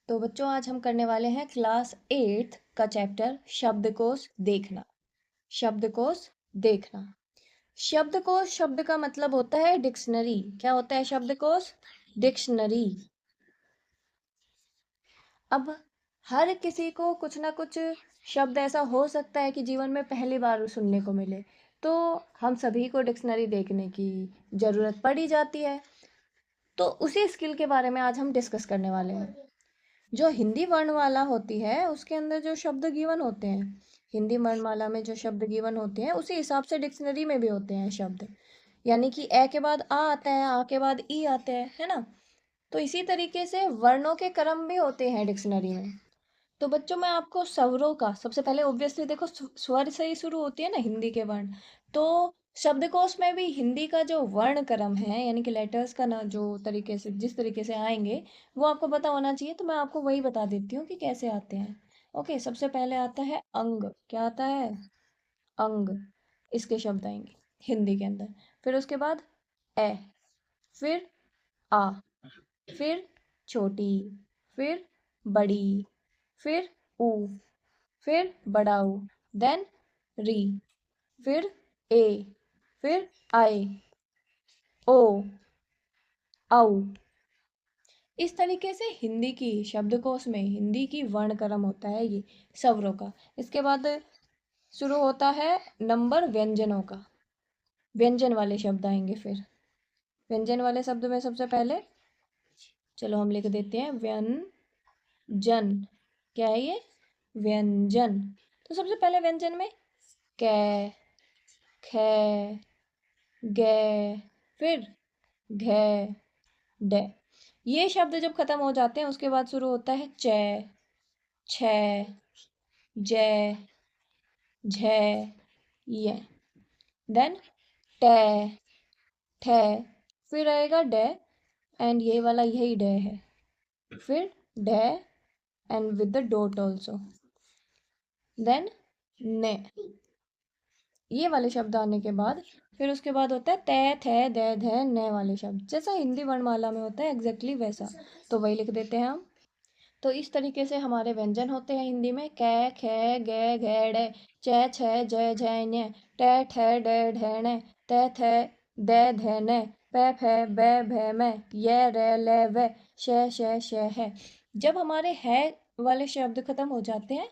तो बच्चों आज हम करने वाले हैं क्लास 8 का चैप्टर शब्दकोश देखना। शब्दकोश देखना। शब्दकोश शब्द का मतलब होता है डिक्शनरी। क्या होता है शब्दकोश? डिक्शनरी। अब हर किसी को कुछ ना कुछ शब्द ऐसा हो सकता है कि जीवन में पहली बार सुनने को मिले, तो हम सभी को डिक्शनरी देखने की ज़रूरत पड़ी जाती है। तो उसी स्किल के बारे में आज हम डिस्कस करने वाले हैं। जो हिंदी वर्णमाला होती है उसके अंदर जो शब्द गिवन होते हैं, हिंदी वर्णमाला में जो शब्द गिवन होते हैं उसी हिसाब से डिक्शनरी में भी होते हैं शब्द। यानी कि ए के बाद आ आता है, आ के बाद ई आते हैं, है ना। तो इसी तरीके से वर्णों के क्रम भी होते हैं डिक्शनरी में। तो बच्चों मैं आपको स्वरों का सबसे पहले ऑब्वियसली देखो स्वर से ही शुरू होती है ना हिंदी के वर्ण। तो शब्दकोश में भी हिंदी का जो वर्ण क्रम है यानी कि लेटर्स का ना जो तरीके से जिस तरीके से आएंगे वो आपको पता होना चाहिए। तो मैं आपको वही बता देती हूँ कि कैसे आते हैं। ओके, सबसे पहले आता है अंग। क्या आता है? अंग। इसके शब्द आएंगे हिंदी के अंदर। फिर उसके बाद ए, फिर आ, फिर छोटी, फिर बड़ी, फिर ऊ, फिर बड़ा ऊ, देन री, फिर ए, फिर आई, ओ, औ। इस तरीके से हिंदी की शब्दकोश में हिंदी की वर्ण क्रम होता है ये स्वरों का। इसके बाद शुरू होता है नंबर व्यंजनों का। व्यंजन वाले शब्द आएंगे। फिर व्यंजन वाले शब्द में सबसे पहले चलो हम लिख देते हैं व्यंजन। क्या है ये? व्यंजन। तो सबसे पहले व्यंजन में कै, खे, गे, फिर घे, डे। ये शब्द जब खत्म हो जाते हैं उसके बाद शुरू होता है चे, छे, जे, झे, ये। देन टे, ठे, फिर आएगा डे एंड ये वाला यही डे है। फिर day and with the dot also. Then ने। ये वाले शब्द आने के बाद फिर उसके बाद होता है ते, थे, दे, धे, ने वाले शब्द, जैसा हिंदी वर्णमाला में होता है एग्जैक्टली वैसा। तो वही लिख देते हैं हम। तो इस तरीके से हमारे व्यंजन होते हैं हिंदी में कै, खे, गे, घे, डे, चे, छे, जे, झे, ञे, टे, ठे, डे, ढे, ने, ते, थे, दे, धे, ने, पे, फे, बे, भे, में, ये, रे, ले, वे, शे, शे, शे, है। जब हमारे है वाले शब्द खत्म हो जाते हैं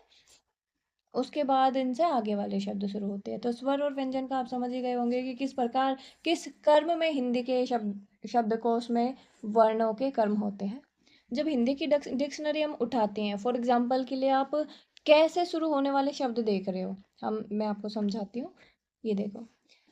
उसके बाद इनसे आगे वाले शब्द शुरू होते हैं। तो स्वर और व्यंजन का आप समझ ही गए होंगे कि किस प्रकार किस कर्म में हिंदी के शब्दकोश में वर्णों के कर्म होते हैं। जब हिंदी की डिक्शनरी हम उठाते हैं, फॉर एग्जाम्पल के लिए आप कैसे शुरू होने वाले शब्द देख रहे हो, मैं आपको समझाती हूँ। ये देखो,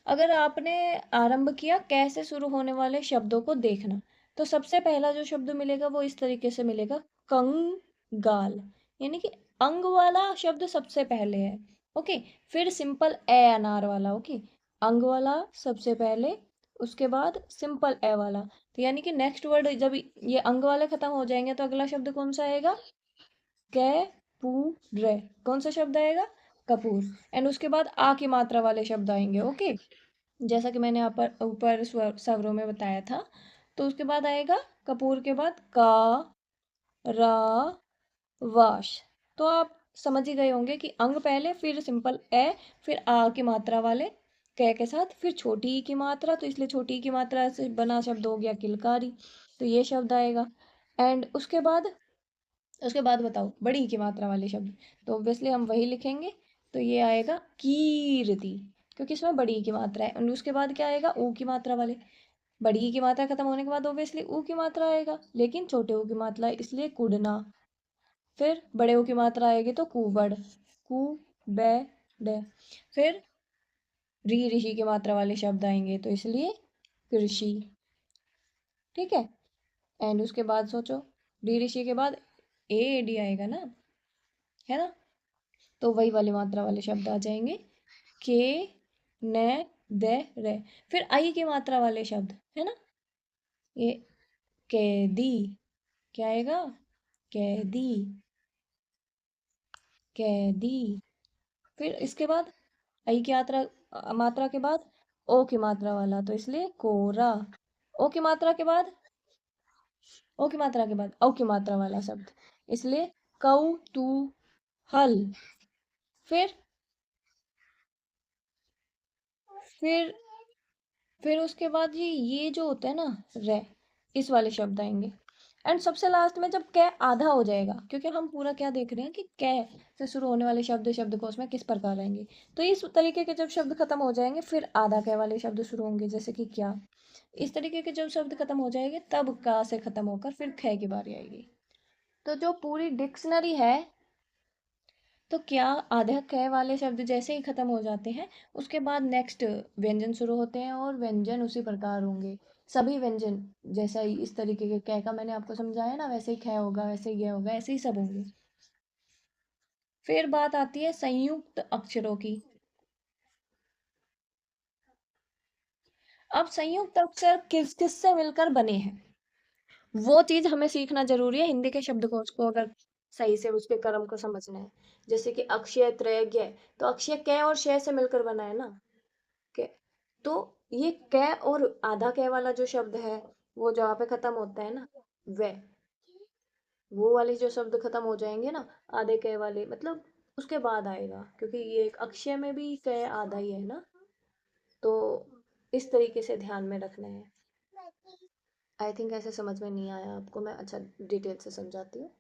अगर आपने आरंभ किया कैसे शुरू होने वाले शब्दों को देखना, तो सबसे पहला जो शब्द मिलेगा वो इस तरीके से मिलेगा, कंगाल। यानी कि अंग वाला शब्द सबसे पहले है। ओके। फिर सिंपल ए अनार वाला। ओके। अंग वाला सबसे पहले, उसके बाद सिंपल ए वाला। तो यानी कि नेक्स्ट वर्ड जब ये अंग वाले खत्म हो जाएंगे तो अगला शब्द कौन सा आएगा? कैपूर। कौन सा शब्द आएगा? कपूर। एंड उसके बाद आ की मात्रा वाले शब्द आएंगे। ओके। जैसा कि मैंने यहाँ पर ऊपर स्वरों में बताया था। तो उसके बाद आएगा कपूर के बाद का, रा, वाश। तो आप समझ ही गए होंगे कि अंग पहले, फिर सिंपल ए, फिर आ की मात्रा वाले कै के साथ, फिर छोटी ई की मात्रा, तो इसलिए छोटी ई की मात्रा से बना शब्द हो गया किलकारी। तो ये शब्द आएगा। एंड उसके बाद बताओ बड़ी ई की मात्रा वाले शब्द, तो ऑब्वियसली हम वही लिखेंगे। तो ये आएगा कीर्ति, क्योंकि इसमें बड़ी ई की मात्रा है। और उसके बाद क्या आएगा? ऊ की मात्रा वाले। बड़ी ई की मात्रा खत्म होने के बाद ऑब्वियसली ऊ की मात्रा आएगा, लेकिन छोटे ऊ की मात्रा है इसलिए कुडना। फिर बड़े ऊ की मात्रा आएगी तो कुबड़, कु, बे, डे। फिर री ऋषि की मात्रा वाले शब्द आएंगे तो इसलिए कृषि। ठीक है। एंड उसके बाद सोचो, री ऋषि के बाद ए डी आएगा ना, है ना। तो वही वाले मात्रा वाले शब्द आ जाएंगे, के, ने, दे, रे। फिर आई की मात्रा वाले शब्द, है ना। ये कैदी। क्या आएगा? कैदी, कैदी। फिर इसके बाद आई की मात्रा के बाद ओ की मात्रा वाला, तो इसलिए कोरा। ओ की मात्रा के बाद ओ की मात्रा के बाद औ की मात्रा वाला शब्द, इसलिए कौतूहल। फिर फिर फिर उसके बाद ये जो होता है ना, रे, इस वाले शब्द आएंगे। एंड सबसे लास्ट में जब कै आधा हो जाएगा, क्योंकि हम पूरा क्या देख रहे हैं कि कै से शुरू होने वाले शब्द शब्दकोश में किस प्रकार आएंगे। तो इस तरीके के जब शब्द खत्म हो जाएंगे, फिर आधा कै वाले शब्द शुरू होंगे, जैसे कि क्या। इस तरीके के जब शब्द खत्म हो जाएंगे, तब का से खत्म होकर फिर खे की बारी आएगी। तो जो पूरी डिक्शनरी है, तो क्या आधा क वाले शब्द जैसे ही खत्म हो जाते हैं, उसके बाद नेक्स्ट व्यंजन शुरू होते हैं, और व्यंजन उसी प्रकार होंगे। सभी व्यंजन जैसा ही इस तरीके के क का मैंने आपको समझाया ना, वैसे ही ख होगा, वैसे ही ग होगा, ऐसे ही सब होंगे। फिर बात आती है संयुक्त अक्षरों की। अब संयुक्त अक्षर किस किस से मिलकर बने हैं, वो चीज हमें सीखना जरूरी है हिंदी के शब्दकोश को, अगर सही से उसके क्रम को समझना है। जैसे कि अक्षय त्रय ज्ञ, तो अक्षय क और शय से मिलकर बना है ना, क। तो ये क और आधा क वाला जो शब्द है, वो जहाँ पे खत्म होता है ना, वे, वो वाले जो शब्द खत्म हो जाएंगे ना, आधे क वाले, मतलब उसके बाद आएगा, क्योंकि ये एक अक्षय में भी क आधा ही है ना। तो इस तरीके से ध्यान में रखना है। आई थिंक ऐसे समझ में नहीं आया आपको, मैं अच्छा डिटेल से समझाती हूँ।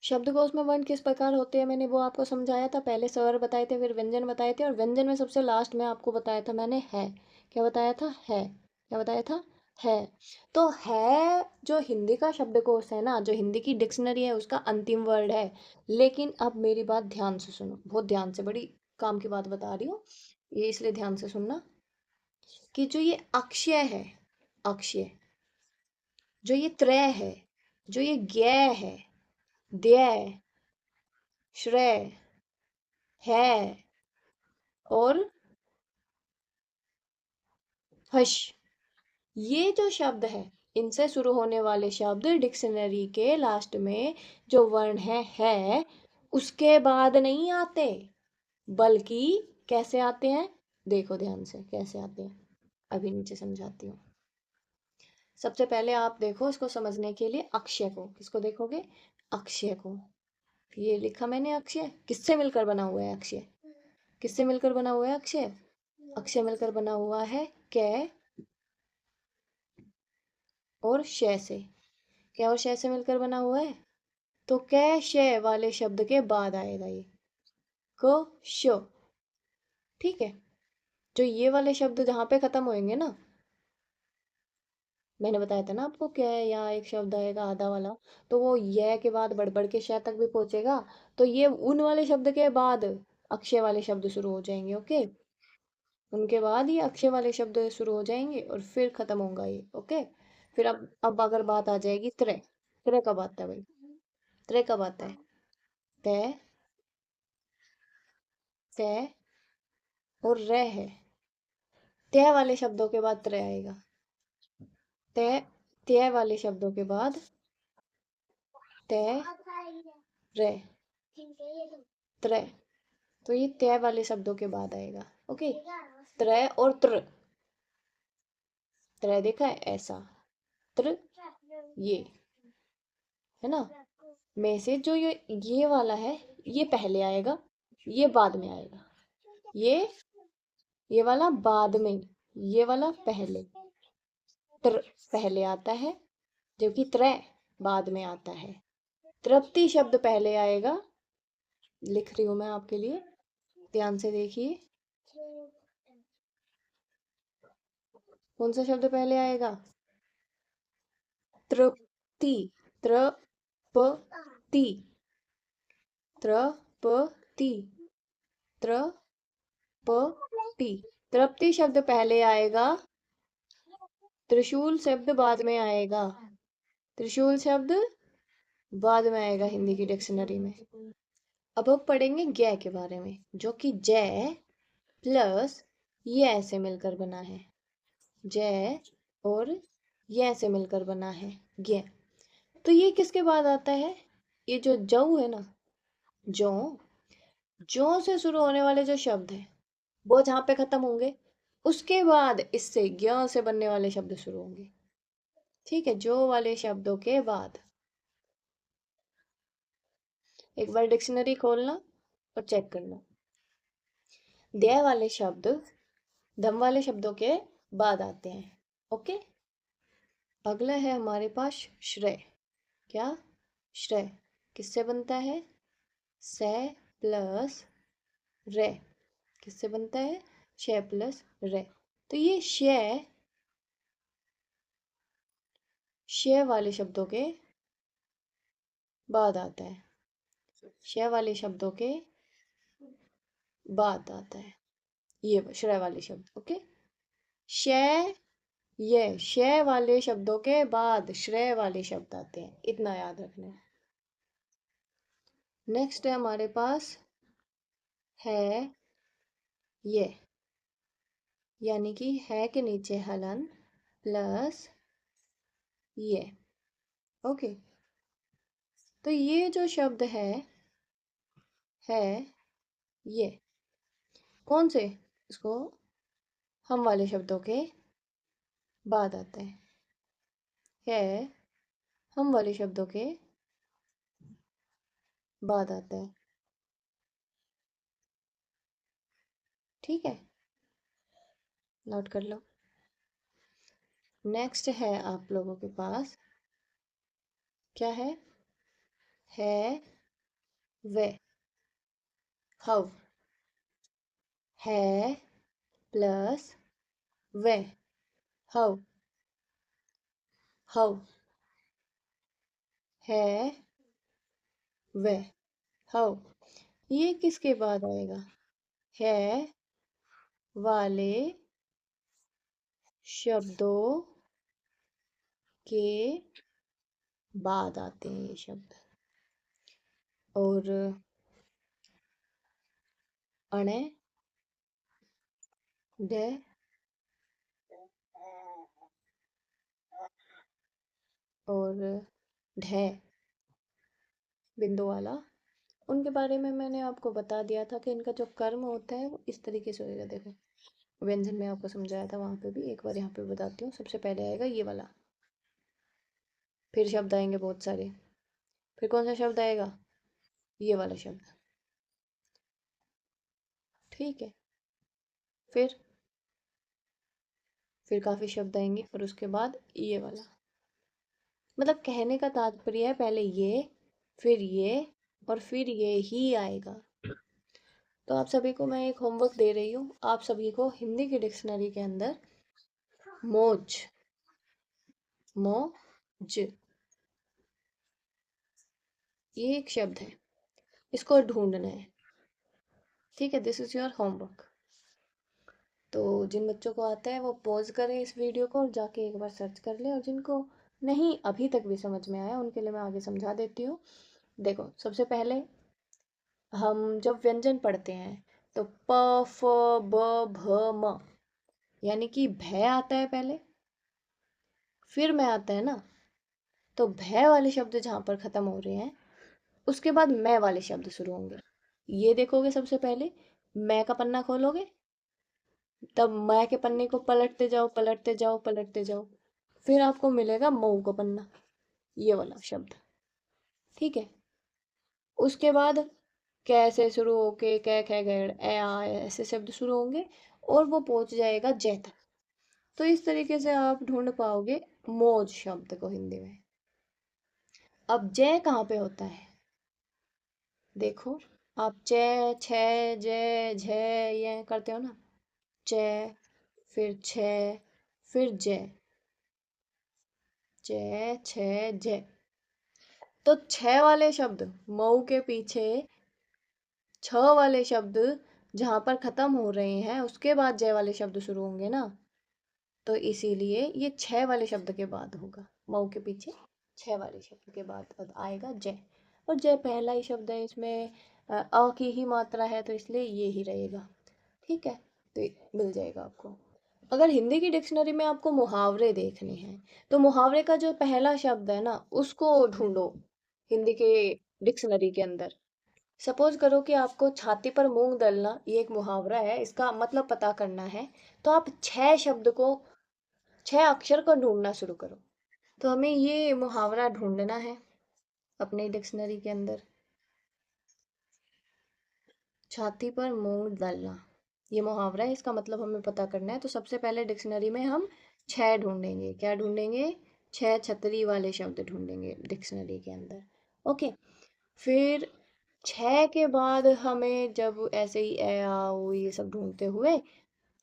शब्दकोश में वर्ण किस प्रकार होते हैं, मैंने वो आपको समझाया था। पहले स्वर बताए थे, फिर व्यंजन बताए थे, और व्यंजन में सबसे लास्ट में आपको बताया था मैंने है। क्या बताया था? है। क्या बताया था? है। तो है जो हिंदी का शब्दकोश है ना, जो हिंदी की डिक्शनरी है, उसका अंतिम वर्ड है। लेकिन अब मेरी बात ध्यान से सुनो, बहुत ध्यान से, बड़ी काम की बात बता रही हूँ, ये इसलिए ध्यान से सुनना, कि जो ये अक्षय है, अक्षय, जो ये त्रय है, जो ये ज्ञ है, द्य, श्रेय, है, और हश, ये जो शब्द है, इनसे शुरू होने वाले शब्द डिक्शनरी के लास्ट में जो वर्ण है, उसके बाद नहीं आते, बल्कि कैसे आते हैं, देखो ध्यान से कैसे आते हैं, अभी नीचे समझाती हूँ। सबसे पहले आप देखो इसको समझने के लिए अक्षय को, किसको देखोगे? अक्षय को। ये लिखा मैंने अक्षय, किससे मिलकर बना हुआ है अक्षय? किससे मिलकर बना हुआ है अक्षय? अक्षय मिलकर बना हुआ है कै और शय से। क्या और शय से मिलकर बना हुआ है? तो कै शय वाले शब्द के बाद आएगा ये, क श। ठीक है। जो ये वाले शब्द जहां पे खत्म होंगे ना, मैंने बताया था ना आपको, कै या एक शब्द आएगा आधा वाला, तो वो य के बाद बढ़ बढ़ के शय तक भी पहुंचेगा। तो ये उन वाले शब्द के बाद अक्षय वाले शब्द शुरू हो जाएंगे। ओके। उनके बाद ये अक्षय वाले शब्द शुरू हो जाएंगे, और फिर खत्म होगा ये। ओके। फिर अब अगर बात आ जाएगी त्रय, त्रय कब आता है भाई? त्रय कब आता है? तय, तय और रह है। तय वाले शब्दों के बाद त्रय आएगा। तय, तय वाले शब्दों के बाद तय, रह, त्रय। तो ये तय वाले शब्दों के बाद आएगा। ओके। त्रय और त्र, त्रय देखा है ऐसा, त्र, ये, है ना। में से जो ये वाला है, ये पहले आएगा, ये बाद में आएगा। ये वाला बाद में, ये वाला पहले। त्र पहले आता है, जबकि त्रय बाद में आता है। तृप्ति शब्द पहले आएगा, लिख रही हूं मैं आपके लिए, ध्यान से देखिए। कौन सा शब्द पहले आएगा? तृप्ति, त्रपति, त्रपति, त्रपति। तृप्ति शब्द पहले आएगा, त्रिशूल शब्द बाद में आएगा। त्रिशूल शब्द बाद में आएगा हिंदी की डिक्शनरी में। अब हम पढ़ेंगे ज्ञ के बारे में, जो कि जय प्लस ये ऐसे मिलकर बना है। जय और ये ऐसे मिलकर बना है, ज्ञ। तो ये किसके बाद आता है? ये जो जौ है ना, जौ, जौ से शुरू होने वाले जो शब्द है, वो जहां पे खत्म होंगे, उसके बाद इससे ज्ञ से बनने वाले शब्द शुरू होंगे। ठीक है, जो वाले शब्दों के बाद। एक बार डिक्शनरी खोलना और चेक करना। दे वाले शब्द दम वाले शब्दों के बाद आते हैं। ओके, अगला है हमारे पास श्रेय। क्या? श्रेय किससे बनता है? से प्लस रे। किससे बनता है? श प्लस रे। तो ये श वाले शब्दों के बाद आता है। श वाले शब्दों के बाद आता है ये श्रेय वाले शब्द। ओके, श ये श वाले शब्दों के बाद श्रेय वाले शब्द आते हैं, इतना याद रखना है। नेक्स्ट है हमारे पास है ये, यानी कि है के नीचे हलन प्लस ये। ओके, तो ये जो शब्द है ये कौन से? इसको हम वाले शब्दों के बाद आता है हम वाले शब्दों के बाद आता है। ठीक है, नोट कर लो। नेक्स्ट है आप लोगों के पास क्या है वे। हाउ, है प्लस वे। हाउ, हाउ है वे। हाउ, ये किसके बाद आएगा? है वाले शब्दों के बाद आते हैं ये शब्द। और अणे, डे और ढे बिंदु वाला, उनके बारे में मैंने आपको बता दिया था कि इनका जो कर्म होता है वो इस तरीके से होएगा। देखो, व्यंजन में आपको समझाया था वहां पे भी, एक बार यहाँ पे बताती हूँ। सबसे पहले आएगा ये वाला, फिर शब्द आएंगे बहुत सारे, फिर कौन सा शब्द आएगा? ये वाला शब्द। ठीक है, फिर काफी शब्द आएंगे और उसके बाद ये वाला। मतलब कहने का तात्पर्य है पहले ये, फिर ये, और फिर ये ही आएगा। तो आप सभी को मैं एक होमवर्क दे रही हूँ, आप सभी को हिंदी की डिक्शनरी के अंदर मौज, मौज, ये एक शब्द है, इसको ढूंढना है। ठीक है, दिस इज योर होमवर्क। तो जिन बच्चों को आता है वो पॉज करें इस वीडियो को और जाके एक बार सर्च कर ले, और जिनको नहीं अभी तक भी समझ में आया उनके लिए मैं आगे समझा देती हूँ। देखो, सबसे पहले हम जब व्यंजन पढ़ते हैं तो प फ ब भ म, यानी कि भय आता है पहले, फिर मैं आता है ना। तो भय वाले शब्द जहां पर खत्म हो रहे हैं उसके बाद मैं वाले शब्द शुरू होंगे। ये देखोगे, सबसे पहले मैं का पन्ना खोलोगे, तब मैं के पन्ने को पलटते जाओ पलटते जाओ पलटते जाओ, फिर आपको मिलेगा मऊ का पन्ना, ये वाला शब्द। ठीक है, उसके बाद कैसे शुरू होके कै खे गैड़ ए आ ऐसे शब्द शुरू होंगे और वो पहुंच जाएगा जय तक। तो इस तरीके से आप ढूंढ पाओगे मौज शब्द को हिंदी में। अब जय कहाँ पे होता है? देखो, आप चे छे जे झे ये करते हो ना, चे फिर छे फिर जय, जय छे जय। तो छह वाले शब्द मऊ के पीछे छ वाले शब्द जहां पर खत्म हो रहे हैं उसके बाद जय वाले शब्द शुरू होंगे ना। तो इसीलिए ये छह वाले शब्द के बाद होगा, मऊ के पीछे छह वाले शब्द के बाद आएगा जय। और जय पहला ही शब्द है, इसमें अ की ही मात्रा है तो इसलिए ये ही रहेगा। ठीक है, तो मिल जाएगा आपको। अगर हिंदी की डिक्शनरी में आपको मुहावरे देखने हैं तो मुहावरे का जो पहला शब्द है ना उसको ढूंढो हिंदी के डिक्शनरी के अंदर। सपोज करो कि आपको छाती पर मूंग दलना ये एक मुहावरा है, इसका मतलब पता करना है, तो आप छह शब्द को, छह अक्षर को ढूंढना शुरू करो। तो हमें ये मुहावरा ढूंढना है अपने डिक्शनरी के अंदर। छाती पर मूंग दलना, ये मुहावरा है, इसका मतलब हमें पता करना है। तो सबसे पहले डिक्शनरी में हम छह ढूंढेंगे। क्या ढूंढेंगे? छह छतरी वाले शब्द ढूंढेंगे डिक्शनरी के अंदर। ओके। फिर छह के बाद हमें जब ऐसे ही ए आ उ ये सब ढूंढते हुए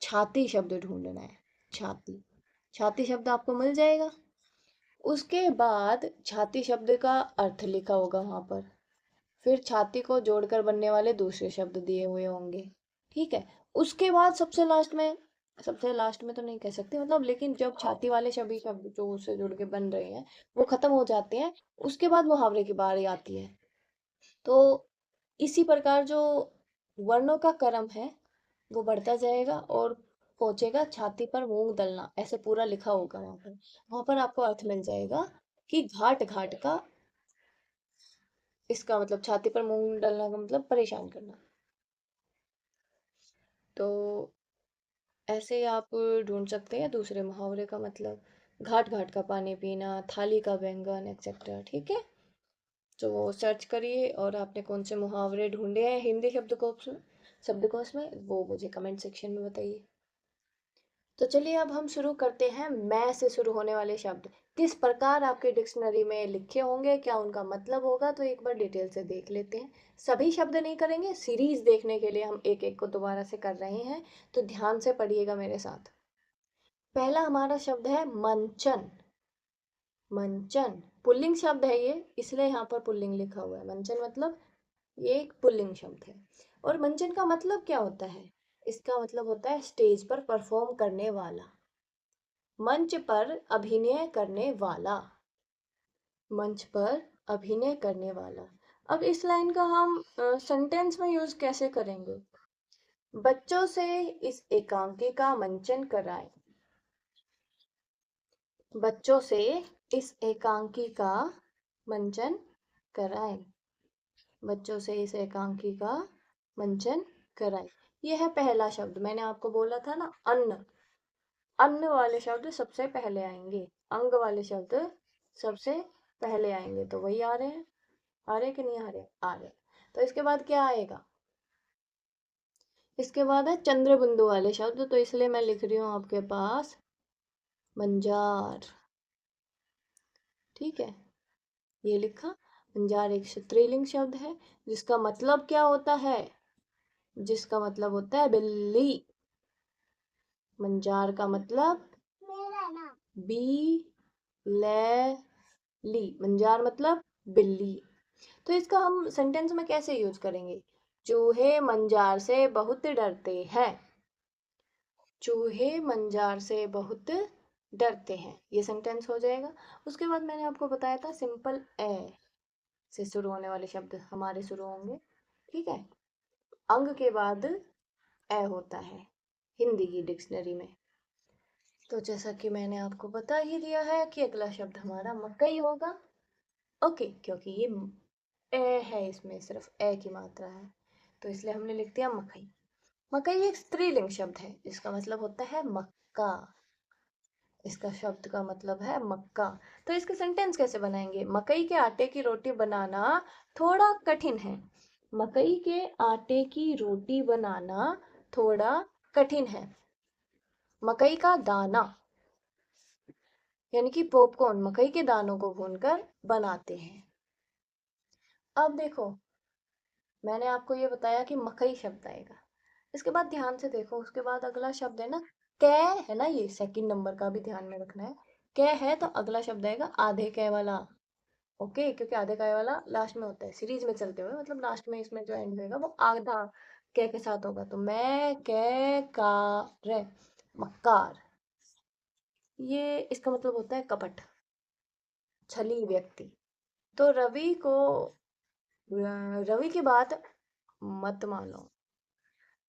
छाती शब्द ढूंढना है। छाती, छाती शब्द आपको मिल जाएगा। उसके बाद छाती शब्द का अर्थ लिखा होगा वहां पर। फिर छाती को जोड़कर बनने वाले दूसरे शब्द दिए हुए होंगे। ठीक है। उसके बाद सबसे लास्ट में तो नहीं कह सकते मतलब, लेकिन जब छाती वाले सभी शब्द जो उससे जुड़ के बन रहे हैं वो खत्म हो जाते हैं, उसके बाद मुहावरे की बारी आती है। तो इसी प्रकार जो वर्णों का क्रम है वो बढ़ता जाएगा और पहुंचेगा छाती पर मूंग दलना, ऐसे पूरा लिखा होगा वहां पर। वहां पर आपको अर्थ मिल जाएगा कि घाट घाट का, इसका मतलब छाती पर मूंग डालना का मतलब परेशान करना। तो ऐसे आप ढूंढ सकते हैं दूसरे मुहावरे का मतलब, घाट घाट का पानी पीना, थाली का बैंगन एक्सेट्रा। ठीक है। तो वो सर्च करिए, और आपने कौन से मुहावरे ढूंढे हैं हिंदी शब्दकोश में वो मुझे कमेंट सेक्शन में बताइए। तो चलिए अब हम शुरू करते हैं। मैं से शुरू होने वाले शब्द किस प्रकार आपके डिक्शनरी में लिखे होंगे, क्या उनका मतलब होगा, तो एक बार डिटेल से देख लेते हैं। सभी शब्द नहीं करेंगे, सीरीज देखने के लिए हम एक एक को दोबारा से कर रहे हैं, तो ध्यान से पढ़िएगा मेरे साथ। पहला हमारा शब्द है मंचन। मंचन पुल्लिंग शब्द है ये, इसलिए यहाँ पर पुल्लिंग लिखा हुआ है। मंचन मतलब ये एक पुल्लिंग शब्द है। और मंचन का मतलब क्या होता है? इसका मतलब होता है स्टेज पर परफॉर्म करने वाला, मंच पर अभिनय करने वाला। मंच पर अभिनय करने वाला। अब इस लाइन का हम सेंटेंस में यूज कैसे करेंगे? बच्चों से इस एकांकी का मंचन कराएं। बच्चों से इस एकांकी का मंचन कराएं। बच्चों से इस एकांकी का मंचन कराएं। यह है पहला शब्द। मैंने आपको बोला था ना, अन्न। अन्न वाले शब्द सबसे पहले आएंगे, अंग वाले शब्द सबसे पहले आएंगे। तो वही आ रहे हैं। आ रहे कि नहीं आ रहे? आ रहे। तो इसके बाद क्या आएगा? इसके बाद है चंद्र बिंदु वाले शब्द, तो इसलिए मैं लिख रही हूँ आपके पास मंजार। ठीक है, ये लिखा। मंजार एक स्त्रीलिंग शब्द है, जिसका मतलब क्या होता है? जिसका मतलब होता है बिल्ली। मंजार का मतलब बी ले ली। मंजार मतलब बिल्ली। तो इसका हम सेंटेंस में कैसे यूज करेंगे? चूहे मंजार से बहुत डरते हैं। चूहे मंजार से बहुत डरते हैं, ये सेंटेंस हो जाएगा। उसके बाद मैंने आपको बताया था सिंपल ए से शुरू होने वाले शब्द हमारे शुरू होंगे। ठीक है। अंग के बाद ए होता है हिंदी की डिक्शनरी में। तो जैसा कि मैंने आपको बता ही दिया है कि अगला शब्द हमारा मकई होगा। ओके, क्योंकि ये ए है, इसमें सिर्फ ए की मात्रा है, तो इसलिए हमने लिख दिया मकई। मकई एक स्त्रीलिंग शब्द है, इसका मतलब होता है मक्का। इसका शब्द का मतलब है मक्का। तो इसके सेंटेंस कैसे बनाएंगे? मकई के आटे की रोटी बनाना थोड़ा कठिन है। मकई के आटे की रोटी बनाना थोड़ा कठिन है। मकई का दाना, यानी कि पॉपकॉर्न, मकई के दानों को भूनकर बनाते हैं। अब देखो, मैंने आपको ये बताया कि मकई शब्द आएगा। इसके बाद ध्यान से देखो, उसके बाद अगला शब्द है ना, कै। है ना, ये सेकंड नंबर का भी ध्यान में रखना है। कै है तो अगला शब्द आएगा आधे कै वाला। ओके, क्योंकि आधे कै वाला लास्ट में होता है सीरीज में चलते हुए, मतलब लास्ट में इसमें जो एंड होगा वो आधा कै के साथ होगा। तो मैं कै का रे, मक्कार। ये इसका मतलब होता है कपट, छली व्यक्ति। तो रवि की बात मत मानो,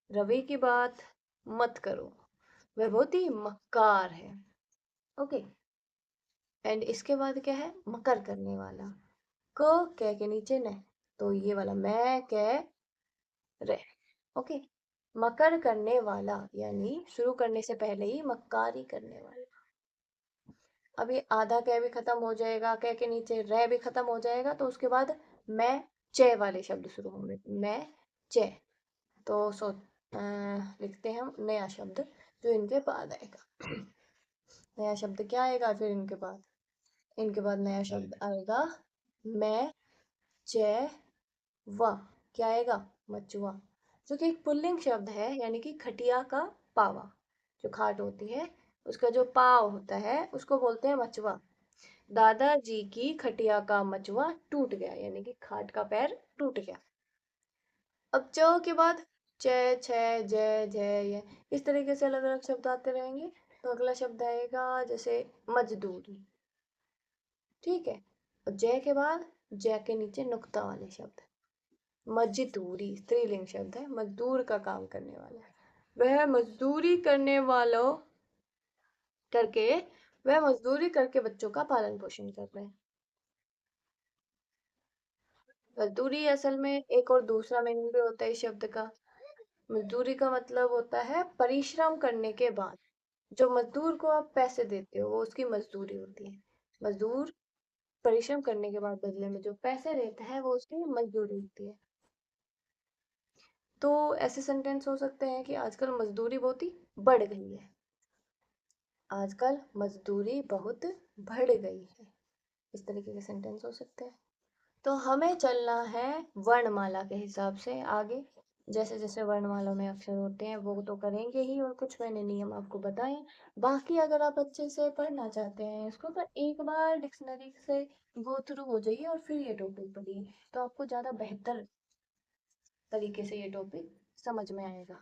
रवि की बात मत करो, वह बहुत ही मक्कार है। ओके। एंड इसके बाद क्या है? मकर करने वाला। क कह के नीचे न, तो ये वाला मैं कह रे। ओके। मकर करने वाला यानी शुरू करने से पहले ही मक्कारी करने वाला। अब ये आधा कह भी खत्म हो जाएगा, कह के नीचे रे भी खत्म हो जाएगा, तो उसके बाद मैं चे वाले शब्द शुरू होंगे। मैं चे। तो लिखते हैं हम नया शब्द जो इनके बाद आएगा। नया शब्द क्या आएगा फिर इनके बाद नया शब्द आएगा मैं च वा। क्या आएगा? मचुआ। जो कि एक पुल्लिंग शब्द है, यानी कि खटिया का पावा। जो खाट होती है उसका जो पाव होता है उसको बोलते हैं मचुआ। दादाजी की खटिया का मचुआ टूट गया, यानी कि खाट का पैर टूट गया। अब च के बाद च, छ, जय, जय, ये इस तरीके से अलग अलग शब्द आते रहेंगे। तो अगला शब्द आएगा जैसे मजदूरी। ठीक है। और जय के बाद जय के नीचे नुक्ता वाले शब्द। मजदूरी स्त्रीलिंग शब्द है, मजदूर का काम करने वाला है। वह मजदूरी करने वालों करके वह मजदूरी करके बच्चों का पालन पोषण कर रहे हैं। मजदूरी असल में एक और दूसरा मीनिंग भी होता है इस शब्द का। मजदूरी का मतलब होता है परिश्रम करने के बाद। जो मजदूर को आप पैसे देते हो वो उसकी मजदूरी होती है। मजदूर परिश्रम करने के बाद बदले में जो पैसे देता है वो उसकी मजदूरी होती है। तो ऐसे सेंटेंस हो सकते हैं कि आजकल मजदूरी बहुत ही बढ़ गई है। आजकल मजदूरी बहुत बढ़ गई है। इस तरीके के सेंटेंस हो सकते हैं। तो हमें चलना है वर्णमाला के हिसाब से आगे। जैसे जैसे वर्णमाला में अक्षर होते हैं वो तो करेंगे ही, और कुछ मैंने नियम आपको बताए। बाकी अगर आप अच्छे से पढ़ना चाहते हैं इसको तो एक बार डिक्शनरी से गो थ्रू हो जाइए और फिर ये टॉपिक पढ़िए, तो आपको ज़्यादा बेहतर तरीके से ये टॉपिक समझ में आएगा।